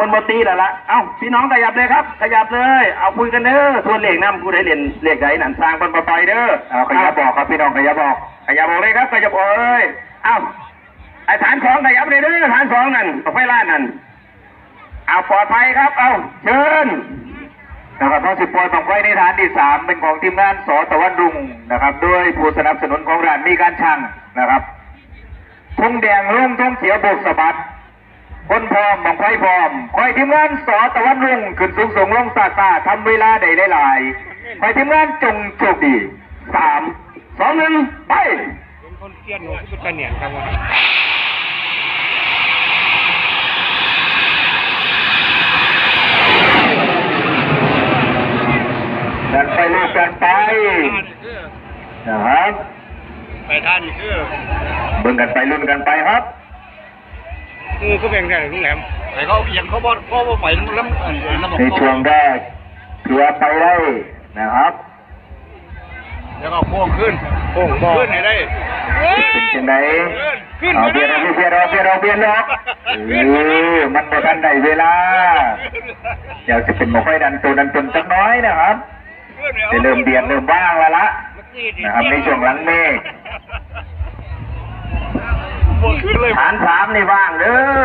มันโมตีแล้วล่ะเอ้าพี่น้องขยับเลยครับขยับเลยเอาคุยกันเด้อทวนเลขน้ำกูได้เรียนเลขไหนหนันสร้างบนปล่อยเด้อเอาขยับบอกครับพี่น้องขยับบอกเลยครับขยับบอกเลยเอ้าไอ้ฐานสองขยับเลยเด้อฐานสองนั่นไฟล่านั่นเอาปลอดภัยครับเอาเชิญนะครับท้องสิบปอยของไฟในฐานที่3เป็นของทีมงานสตะวันรุ่งนะครับด้วยผู้สนับสนุนของร้านมีการช่างนะครับทุ่งแดงลุ่งทุ่งเขียวโบกสะบัดคนพร้อมของไฟพร้อมคอยทีมงานสตะวันรุ่งขึ้นสูงส่งลงซาซาทำเวลาได้หลายคอยทีมงานจงโชคดี3 2 1ไปเป็นคนเกี้ยนหนูที่เป็นเหนียนครับว่ากันไปลูกกันไปนะครับไปท่านคือเบิ่งกันไปลุ้นกันไปครับก็เป็นแค่ลุงแหลมไอ้เขาอย่างเขาบอกว่าไปแล้วในช่วงแรกถือว่าไปได้นะครับแล้วก็โค้งขึ้นไหนได้เป็นจังไงเอาเบียร์ล็อกมันบ่ทันได้เวลาเดี๋ยวจะเป็นหมอกไฟดันตัวสักน้อยนะครับจะเริ่มเบียดเริ่มว่างแล้วละนะครับในช่วงหลังเมฆฐาน3นี่ว่างเด้อ